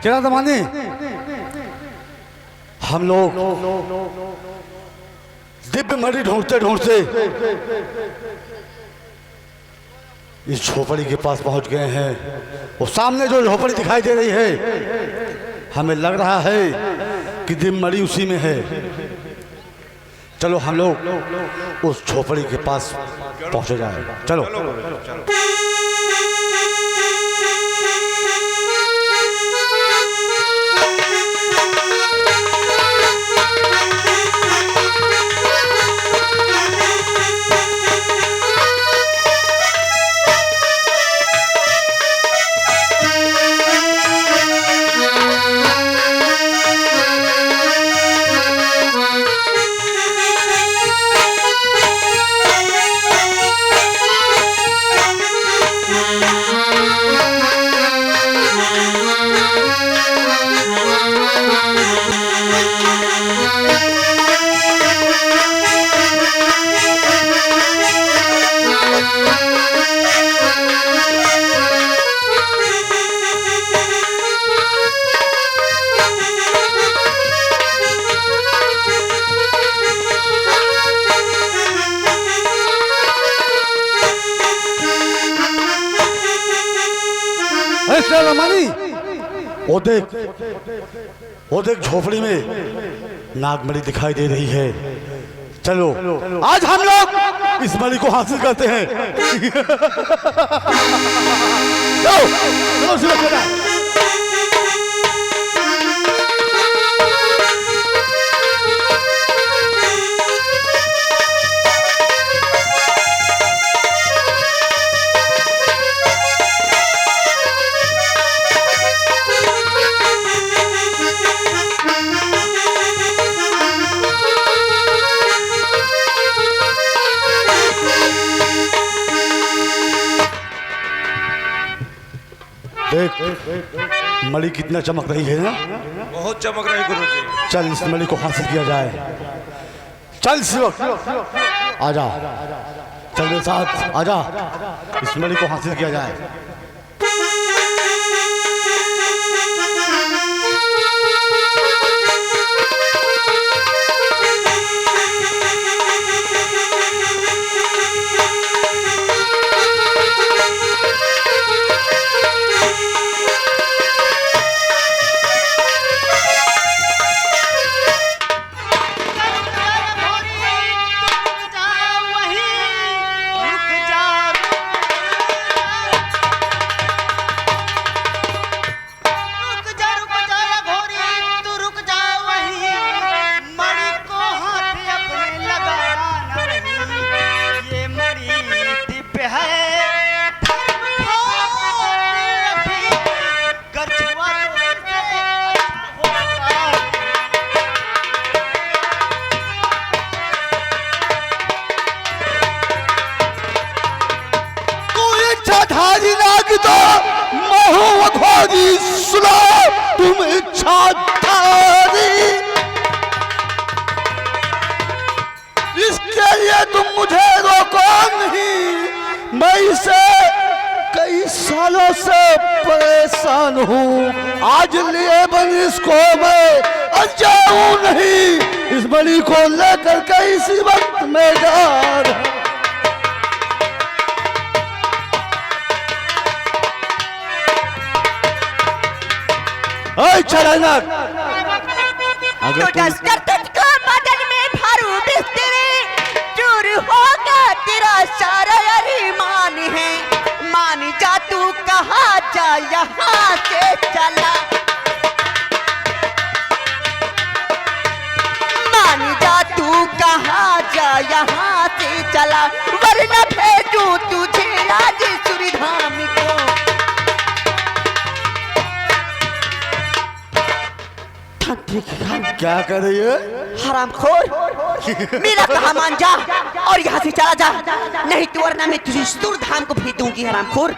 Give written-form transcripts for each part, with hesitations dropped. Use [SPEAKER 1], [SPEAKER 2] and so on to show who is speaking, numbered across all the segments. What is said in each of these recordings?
[SPEAKER 1] क्या जमाने हम लोग दिव्य मणि ढूंढते ढूंढते इस झोपड़ी के पास पहुंच गए हैं। वो सामने जो झोपड़ी दिखाई दे रही है, हमें लग रहा है कि दिव्य मणि उसी में है। चलो हम लोग उस झोपड़ी के पास पहुंचे जाए। चलो, वो देख झोपड़ी में नागमणि दिखाई दे रही है। चलो आज हम लोग इस मणि को हासिल करते हैं। चलो चलो देख मणि कितना चमक रही है ना।
[SPEAKER 2] बहुत चमक रही गुरुजी।
[SPEAKER 1] चल इस मणि को हासिल किया जाए। चल सेवक आजा, चल मेरे साथ आजा, इस मणि को हासिल किया जाए। तुम इच्छाधारी, इसके लिए तुम मुझे रोको नहीं। मैं इसे कई सालों से परेशान हूँ। आज लिए बनी इसको मैं अजाऊं नहीं। इस मणि को लेकर के इसी वक्त में जा रहा।
[SPEAKER 3] अगर तुझको बदन में भरू बिस्तरे, चूर होगा तेरा सारा अरमान है। मान जा तू कहाँ जा यहाँ से चला, मान जा तू कहाँ जा यहाँ से चला, वरना भेजूं तुझे आज सूर्यधाम को।
[SPEAKER 1] क्या कर रही है
[SPEAKER 3] हरामखोर, मेरा कहा मान जा और यहाँ से चला जा, नहीं तो वरना मैं तुझे सूर्यधाम को भेज दूंगी। हरामखोर,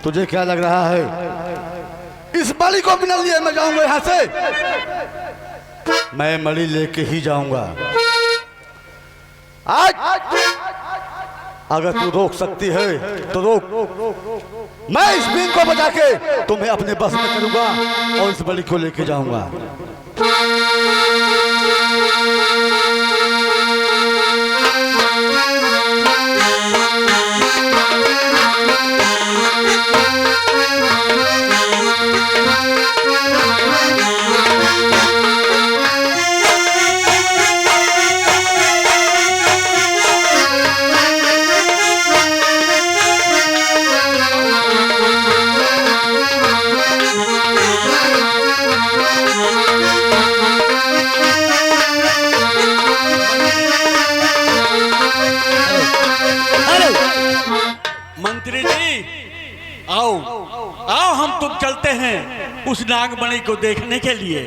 [SPEAKER 1] तुझे क्या लग रहा है इस मणि को बिना लिए मैं जाऊंगा यहाँ से? मैं मणि लेके ही जाऊंगा। आज अगर तू रोक सकती है तो रोक। मैं इस बीन को बजा के तुम्हें अपने बस में करूंगा और इस बलि को लेके जाऊंगा।
[SPEAKER 4] मंत्री जी, आओ आओ, हम तुम चलते हैं उस नागमणि को देखने के लिए।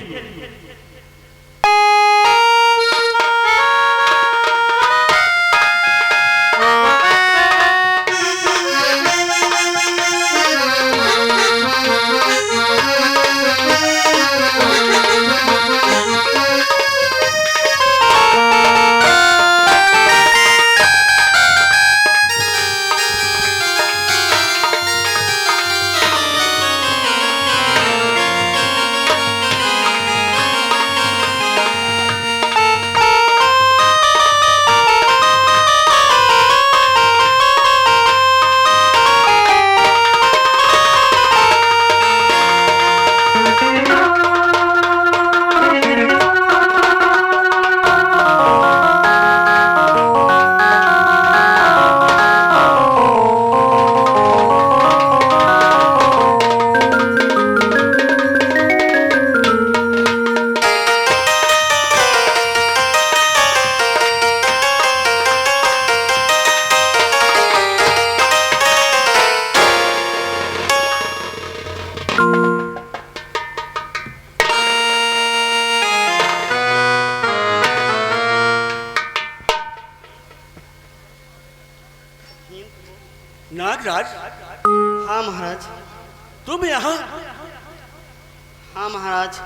[SPEAKER 4] नागराज,
[SPEAKER 5] हाँ महाराज।
[SPEAKER 4] तुम यहाँ?
[SPEAKER 5] हाँ महाराज,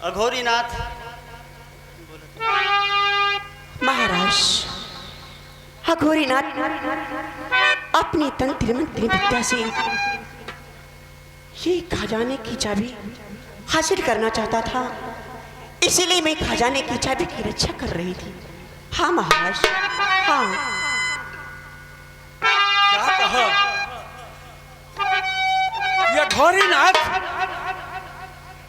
[SPEAKER 5] अघोरीनाथ।
[SPEAKER 3] महाराज, अघोरीनाथ अपनी तंत्र मंत्र विद्या से ये खजाने की चाबी हासिल करना चाहता था, इसीलिए मैं खजाने की चाबी की रक्षा कर रही थी। हाँ महाराज, हाँ।
[SPEAKER 4] क्या कहा? ये अघोरीनाथ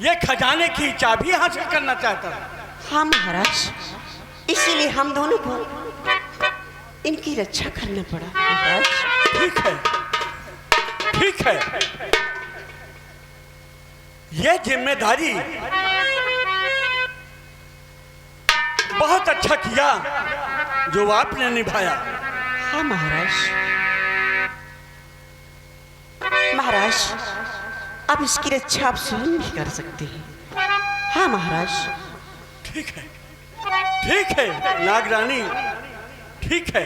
[SPEAKER 4] ये खजाने की चाबी हासिल करना चाहता है?
[SPEAKER 3] हाँ महाराज, इसीलिए हम दोनों को इनकी रक्षा करना पड़ा। महाराज,
[SPEAKER 4] ठीक है, ठीक है। ये जिम्मेदारी बहुत अच्छा किया जो आपने निभाया।
[SPEAKER 3] हाँ महाराज। महाराज, अब इसकी रक्षा आप स्वयं भी कर सकते हैं। हाँ महाराज।
[SPEAKER 4] ठीक है, ठीक है नागरानी, ठीक है।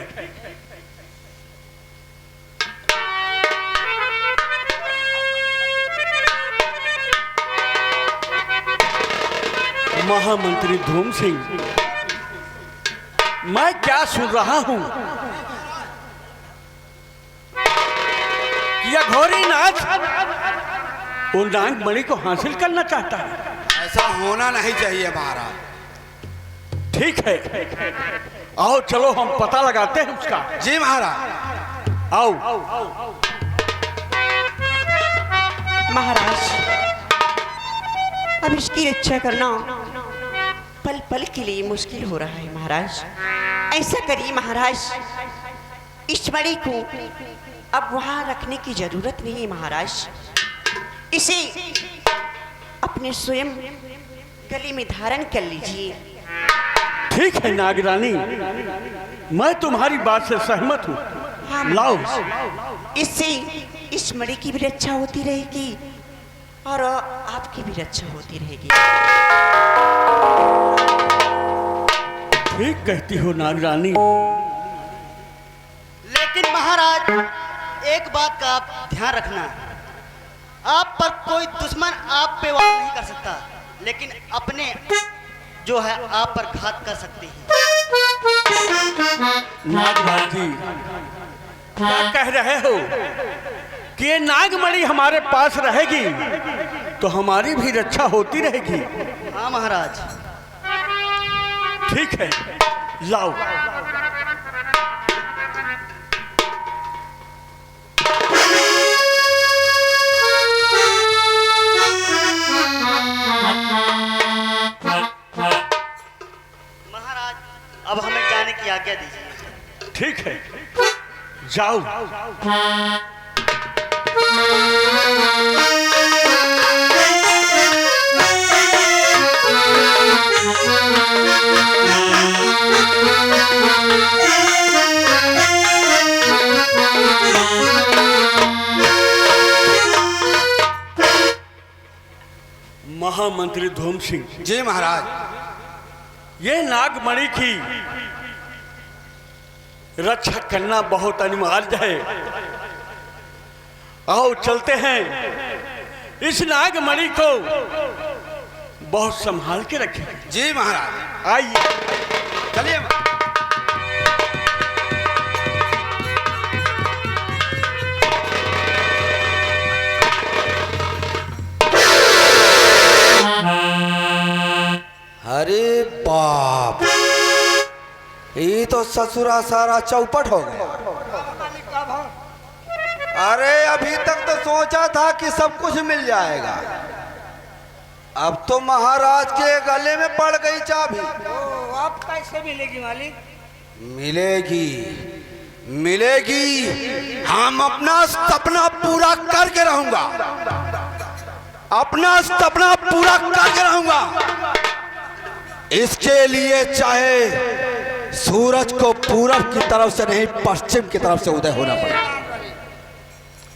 [SPEAKER 4] महामंत्री धूम सिंह, मैं क्या सुन रहा हूं? यह अघोरीनाथ वो नागमणि को हासिल करना चाहता है।
[SPEAKER 2] ऐसा होना नहीं चाहिए महाराज।
[SPEAKER 4] ठीक है, आओ चलो हम पता लगाते हैं उसका।
[SPEAKER 2] जी महाराज।
[SPEAKER 4] आओ।
[SPEAKER 3] महाराज, अब इसकी रक्षा करना पल पल के लिए मुश्किल हो रहा है। महाराज, ऐसा करिए महाराज, इस मणि को अब वहां रखने की जरूरत नहीं है। महाराज, इसे अपने स्वयं गले में धारण कर लीजिए।
[SPEAKER 4] ठीक है नागरानी, मैं तुम्हारी बात से सहमत हूँ।
[SPEAKER 3] हाँ,
[SPEAKER 4] लाओ।
[SPEAKER 3] इससे इस मणि की भी रक्षा होती रहेगी और आपकी भी रक्षा होती रहेगी।
[SPEAKER 4] ठीक कहती हो नागरानी।
[SPEAKER 5] लेकिन महाराज, एक बात का आप ध्यान रखना, आप पर कोई दुश्मन आप पे वार नहीं कर सकता, लेकिन अपने जो है आप पर घात कर सकते हैं।
[SPEAKER 4] नागराज जी, क्या कह रहे हो? कि ये नागमणि हमारे पास रहेगी तो हमारी भी रक्षा होती रहेगी।
[SPEAKER 5] हाँ महाराज।
[SPEAKER 4] ठीक है, लाओ।
[SPEAKER 5] महाराज अब हमें जाने की आज्ञा दीजिए।
[SPEAKER 4] ठीक है, जाओ। महामंत्री धूम सिंह,
[SPEAKER 2] जी महाराज।
[SPEAKER 4] ये नागमणि की रक्षा करना बहुत अनिवार्य है। आओ चलते हैं, इस नागमणि को बहुत संभाल के रखें।
[SPEAKER 2] जी महाराज।
[SPEAKER 4] आइए,
[SPEAKER 2] चलिए।
[SPEAKER 1] अरे बाप, ये तो ससुरा सारा चौपट हो गया। अरे अभी तक तो सोचा था कि सब कुछ मिल जाएगा, अब तो महाराज के गले में पड़ गई चाबी।
[SPEAKER 5] आप कैसे मिलेगी मालिक?
[SPEAKER 1] मिलेगी, मिलेगी। हम अपना सपना पूरा करके रहूंगा, अपना सपना पूरा करके रहूंगा। इसके लिए चाहे सूरज को पूरब की तरफ से नहीं पश्चिम की तरफ से उदय होना पड़े।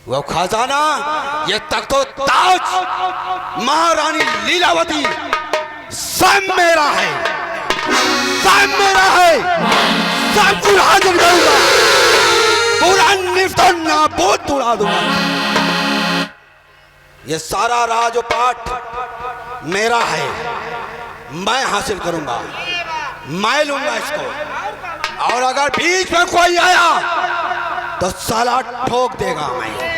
[SPEAKER 1] वो खजाना, ये तख्तो ताज महारानी लीलावती सब मेरा है, सब मेरा है। सब कुछ हाजिर करूंगा, पूरा निफ्तर नाबूद उड़ा दूंगा। ये सारा राजपाट मेरा है, मैं हासिल करूंगा, मैं लूंगा इसको। और अगर बीच में कोई आया तो साला ठोक देगा। मैं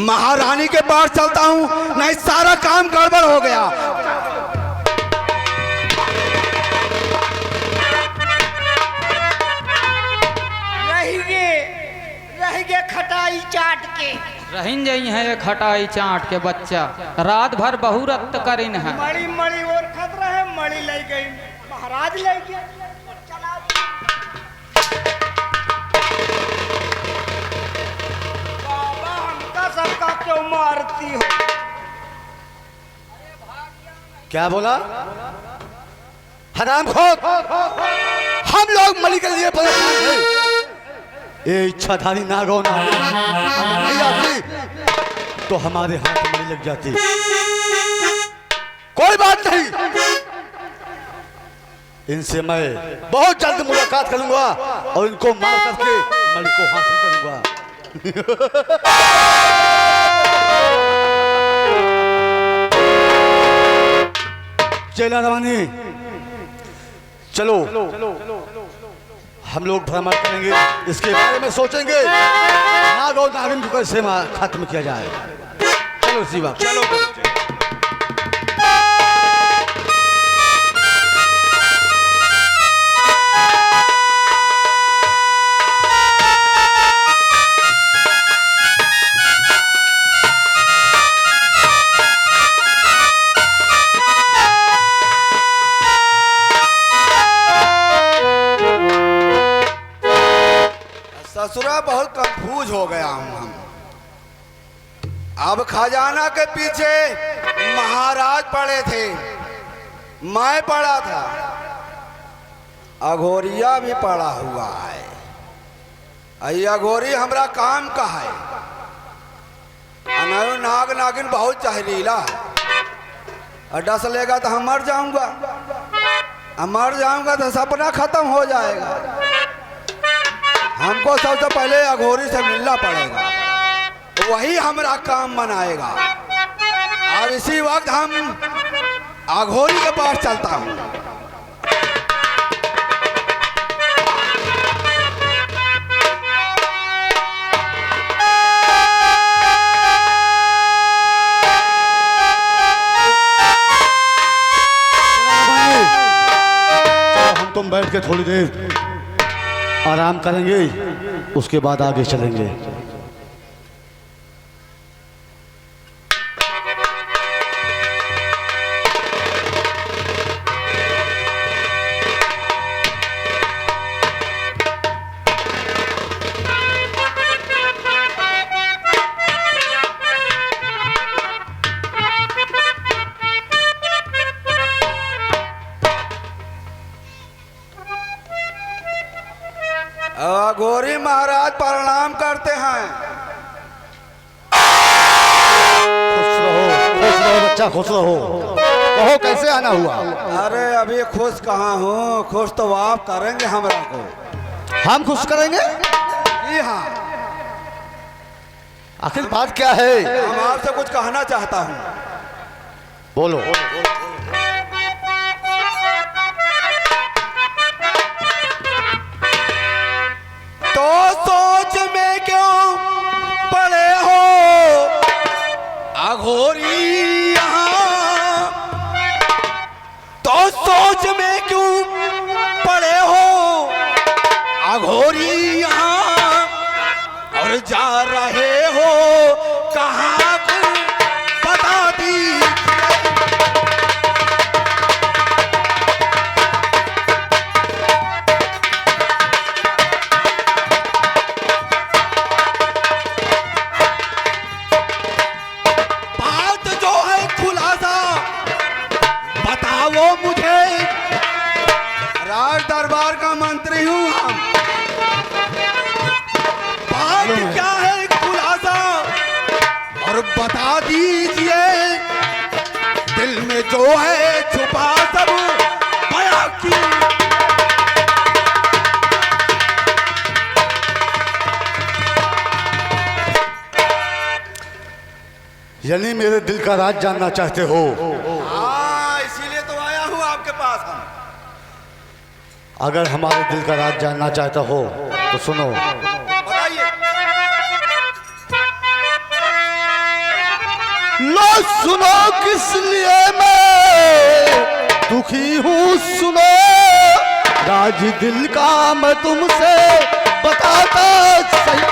[SPEAKER 1] महारानी के पास चलता हूं, नहीं सारा काम गड़बड़ हो गया।
[SPEAKER 5] रहेंगे खटाई चाट के।
[SPEAKER 6] रहिन जई है एक हटाई चाट के बच्चा, रात भर बहुरत करिन है।
[SPEAKER 5] मड़ी मड़ी और खतरा है, मड़ी ले गई महाराज ले गया। चला बाबा, हमका सबका क्यों मारती हो?
[SPEAKER 1] क्या बोला? हरामखोर, हम लोग मलिक के लिए परेशान हैं। ये इच्छाधारी नागो नहीं आती तो हमारे हाथ में लग जाती। कोई बात नहीं, इनसे मैं बहुत जल्द मुलाकात करूंगा और इनको मार करके मलिक को हासिल करूंगा। चेला रवानी, चलो हम लोग भ्रमण करेंगे, इसके बारे में सोचेंगे नाग और नागिन को कैसे खत्म किया जाए। चलो शिवा, चलो। ससुरा बहुत कंफ्यूज हो गया हूं हम। अब खजाना के पीछे महाराज पड़े थे, मैं पड़ा था, अघोरिया भी पड़ा हुआ है। अघोरी हमरा काम का है। अनयो नाग नागिन बहुत जहरीला है, डस लेगा तो हम मर जाऊंगा, मर जाऊंगा तो सपना खत्म हो जाएगा। हमको सबसे पहले अघोरी से मिलना पड़ेगा, वही हमारा काम बनाएगा। और इसी वक्त हम अघोरी के पास चलता हूँ। हम बैठ के थोड़ी देर आराम करेंगे, उसके बाद आगे चलेंगे।
[SPEAKER 2] अघोरी महाराज प्रणाम करते हैं।
[SPEAKER 1] खुश रहो बच्चा, खुश रहो। कहो कैसे आना हुआ?
[SPEAKER 2] अरे अभी खुश कहाँ हूँ, खुश तो आप करेंगे हमरा को।
[SPEAKER 1] हम खुश करेंगे?
[SPEAKER 2] जी हाँ।
[SPEAKER 1] आखिर बात क्या है?
[SPEAKER 2] हम आपसे कुछ कहना चाहता हूँ।
[SPEAKER 1] बोलो।
[SPEAKER 2] तो सोच में क्यों पड़े हो अघोरी यहाँ, तो सोच में क्यों पड़े हो अघोरी यहाँ, और जा रहे हो कहाँ को बता दी। मुझे राज दरबार का मंत्री हूँ हम। बात क्या है खुलासा और बता दीजिए, दिल में जो है छुपा सब बयां की।
[SPEAKER 1] यानी मेरे दिल का राज जानना चाहते हो? अगर हमारे दिल का राज जानना चाहता हो तो सुनो।
[SPEAKER 2] बताइए।
[SPEAKER 1] लो सुनो किस लिए मैं दुखी हूँ, सुनो राज दिल का मैं तुमसे बताता सही।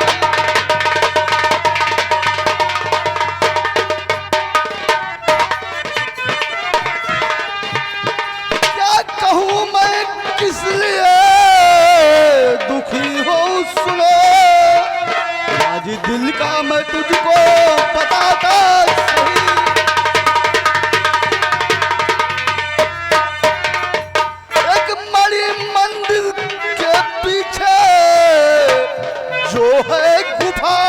[SPEAKER 1] क्या कहूँ मैं किस लिए दुखी हो, सुनो राज दिल का मैं तुझको बताता सही। एक बड़ी मंदिर के पीछे जो है गुफा,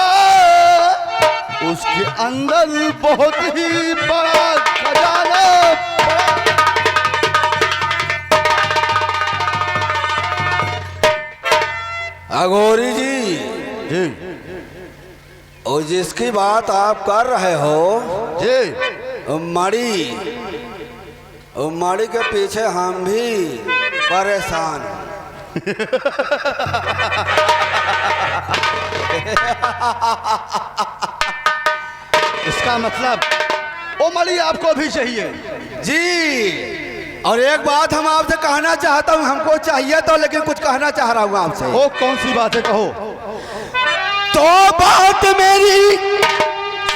[SPEAKER 1] उसके अंदर बहुत ही बड़ा खजाना।
[SPEAKER 2] अघोरी जी, और जिसकी बात आप कर रहे हो
[SPEAKER 1] जी,
[SPEAKER 2] मणि के पीछे हम भी परेशान हैं।
[SPEAKER 1] इसका मतलब वो मणि आपको भी चाहिए?
[SPEAKER 2] जी, और एक बात हम आपसे कहना चाहता हूँ। हमको चाहिए तो, लेकिन कुछ कहना चाह रहा हूँ आपसे।
[SPEAKER 1] वो कौन सी बात है, कहो।
[SPEAKER 2] तो बात मेरी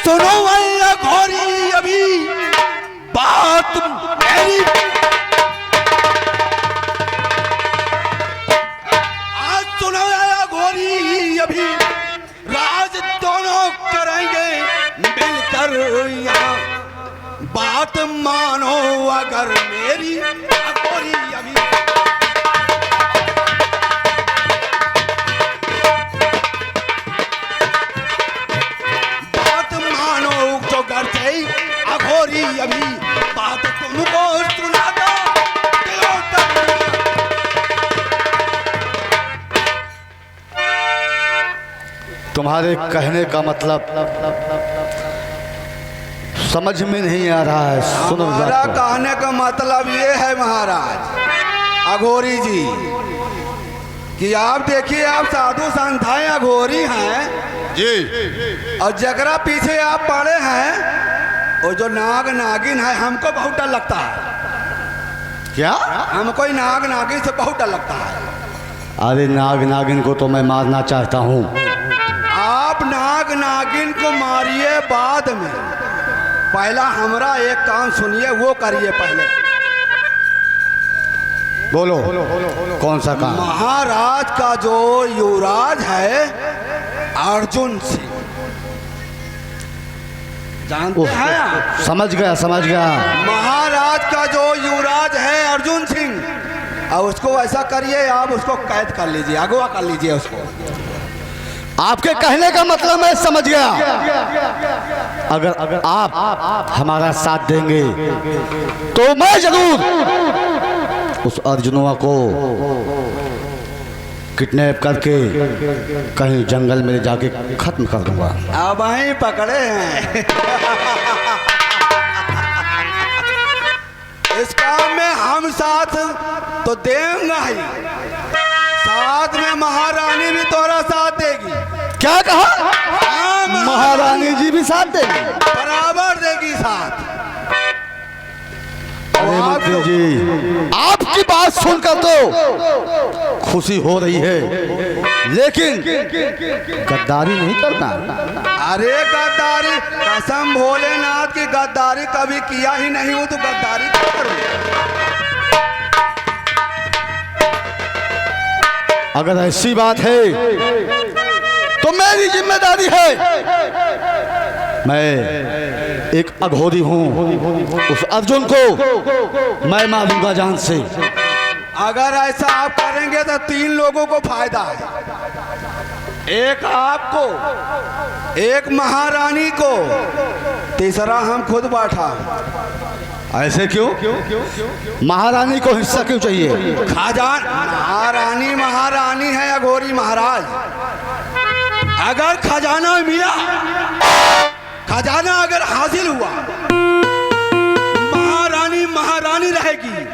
[SPEAKER 2] सुनो अघोरी, अभी बात मेरी। आज सुनो अघोरी, अभी राज दोनों करेंगे मिलकर यहाँ। बात मानो अगर मेरी अघोरी, अभी बात मानो तो घर से अघोरी, अभी बात तुमको सुनाता दिलों तक।
[SPEAKER 1] तुम्हारे कहने का मतलब समझ में नहीं आ रहा है। सुनो,
[SPEAKER 2] हमारा कहने का मतलब ये है महाराज अघोरी जी, कि आप देखिए, आप साधु संत हैं, अघोरी हैं
[SPEAKER 1] जी,
[SPEAKER 2] और जगरा पीछे आप पड़े हैं, और जो नाग नागिन है, हमको बहुत डर लगता है।
[SPEAKER 1] क्या?
[SPEAKER 2] हमको ही नाग नागिन से बहुत डर लगता है।
[SPEAKER 1] अरे नाग नागिन को तो मैं मारना चाहता हूँ।
[SPEAKER 2] आप नाग नागिन को मारिए बाद में, पहला हमरा एक काम सुनिए, वो करिए पहले।
[SPEAKER 1] बोलो कौन सा काम?
[SPEAKER 2] महाराज का जो युवराज है अर्जुन सिंह, जानते हैं आप?
[SPEAKER 1] समझ गया समझ गया।
[SPEAKER 2] महाराज का जो युवराज है अर्जुन सिंह, और उसको ऐसा करिए, आप उसको कैद कर लीजिए, अगवा कर लीजिए उसको।
[SPEAKER 1] आपके कहने का मतलब मैं समझ गया। अगर आप हमारा साथ देंगे तो मैं जरूर उस अर्जुनवा को किडनैप करके कहीं जंगल में जाके खत्म कर दूंगा।
[SPEAKER 2] अब वहीं पकड़े हैं। इस काम में हम साथ तो देंगे ही, साथ में महारानी भी तोरा साथ देगी।
[SPEAKER 1] क्या कहा?
[SPEAKER 2] हाँ,
[SPEAKER 1] महारानी जी भी साथ देंगी?
[SPEAKER 2] बराबर देगी साथ।
[SPEAKER 1] अरे मंत्री जी, आपकी बात सुनकर तो खुशी हो रही है, लेकिन गद्दारी नहीं करना।
[SPEAKER 2] अरे गद्दारी, कसम भोलेनाथ की गद्दारी कभी किया ही नहीं हूं, तो गद्दारी क्यों करूं?
[SPEAKER 1] अगर ऐसी बात है तो मेरी जिम्मेदारी है। मैं एक अघोरी हूँ, उस अर्जुन को मैं मारूंगा जान से।
[SPEAKER 2] अगर ऐसा आप करेंगे तो 3 लोगों को फायदा है, एक आपको, एक महारानी को, तीसरा हम खुद बैठा।
[SPEAKER 1] ऐसे क्यों? महारानी को हिस्सा क्यों चाहिए?
[SPEAKER 2] खजान महारानी महारानी है, अघोरी महाराज। अगर खजाना मिला, खजाना अगर हासिल हुआ, महारानी महारानी रहेगी,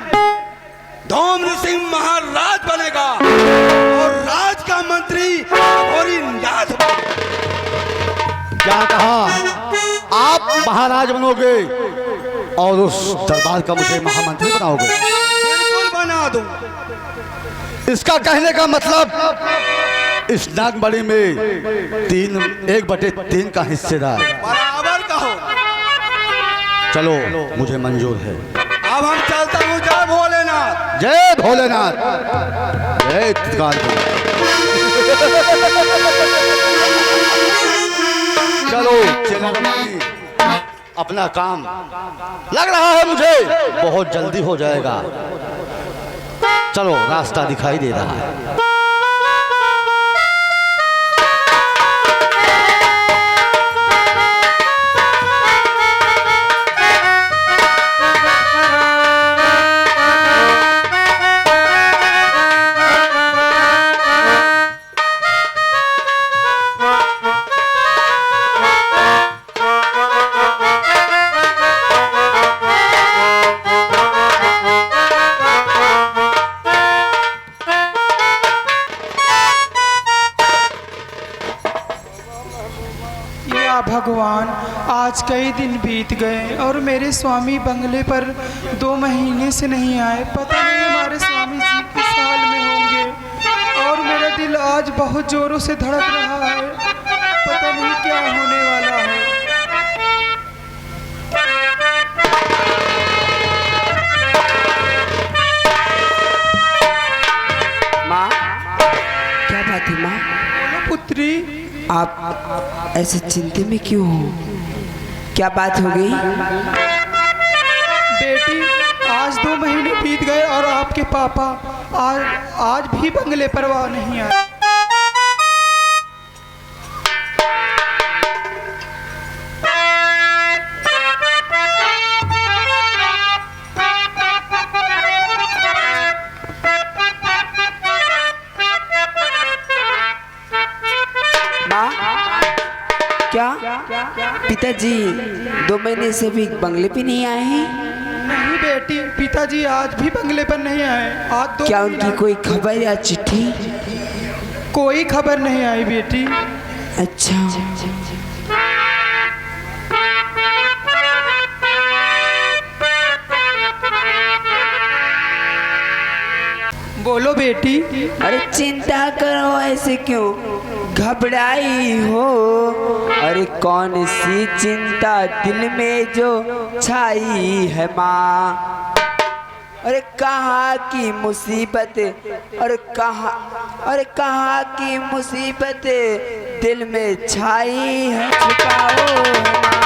[SPEAKER 2] धौम्र सिंह महाराज बनेगा और राज का मंत्री अघोरी नाथ बनेगा।
[SPEAKER 1] क्या कहा? आप महाराज बनोगे और उस दरबार का मुझे महामंत्री बनाओगे?
[SPEAKER 2] बिल्कुल बना दूं।
[SPEAKER 1] इसका कहने का मतलब इस नागमणि में 1/3 का हिस्सेदार।
[SPEAKER 2] बराबर कहो।
[SPEAKER 1] चलो मुझे मंजूर है।
[SPEAKER 2] अब हम चलता हूँ। जय भोलेनाथ।
[SPEAKER 1] जय भोलेनाथ। जय कानपुर। चलो चेलारानी, अपना काम लग रहा है मुझे बहुत जल्दी हो जाएगा। चलो रास्ता दिखाई दे रहा है।
[SPEAKER 7] भगवान, आज कई दिन बीत गए और मेरे स्वामी बंगले पर 2 महीने से नहीं आए। पता नहीं हमारे स्वामी जी किस हाल में होंगे। और मेरा दिल आज बहुत जोरों से धड़क रहा है, पता नहीं क्या होने वाला है।
[SPEAKER 8] माँ, क्या बात है माँ?
[SPEAKER 7] बोलो पुत्री।
[SPEAKER 8] आप ऐसे चिंता में क्यों हो? क्या बात हो गई?
[SPEAKER 7] बेटी, आज 2 महीने बीत गए और आपके पापा आज भी बंगले पर नहीं आए।
[SPEAKER 8] क्या पिताजी 2 महीने से भी बंगले पे नहीं आए हैं?
[SPEAKER 7] नहीं बेटी, पिताजी आज भी बंगले पर नहीं आए। आज 2
[SPEAKER 8] क्या उनकी कोई खबर या चिट्ठी?
[SPEAKER 7] कोई खबर नहीं आई बेटी।
[SPEAKER 8] अच्छा।
[SPEAKER 7] बोलो बेटी।
[SPEAKER 8] अरे चिंता करो ऐसे क्यों घबराई हो? अरे कौन सी चिंता दिल में जो छाई है माँ? अरे कहाँ की मुसीबत, अरे कहाँ की मुसीबत दिल में छाई है, छुपाओ माँ।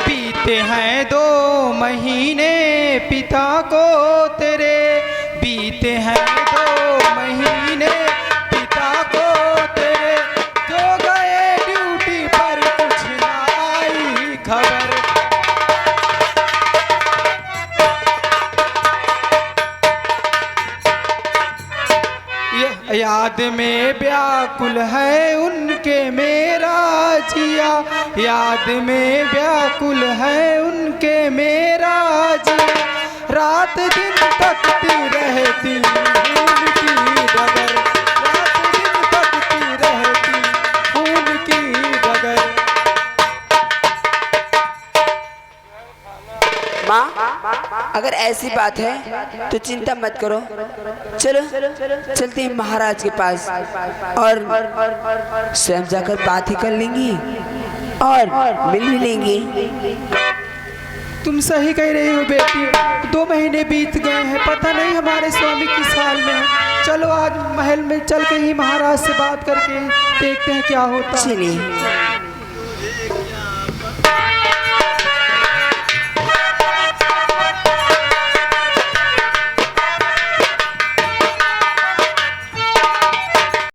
[SPEAKER 7] बीते हैं 2 महीने पिता को तेरे, बीते हैं 2 महीने पिता को तेरे, जो गए ड्यूटी पर कुछ ना आई खबर। याद में व्याकुल है उनके मेरा जिया, याद में व्याकुल है उनके मेरा जिया, रात दिन तकती रहती खून की डगर, रात दिन तकती रहती खून की डगर।
[SPEAKER 8] माँ अगर ऐसी बात है तो चिंता मत करो, चलो चलते हैं महाराज के पास और स्वयं जाकर बात ही कर लेंगी और मिल भी लेंगे।
[SPEAKER 7] तुम सही कह रही हो बेटी, 2 महीने बीत गए हैं, पता नहीं हमारे स्वामी किस हाल में हैं। चलो आज महल में चल के ही महाराज से बात करके देखते हैं क्या होता है।
[SPEAKER 8] चलिए।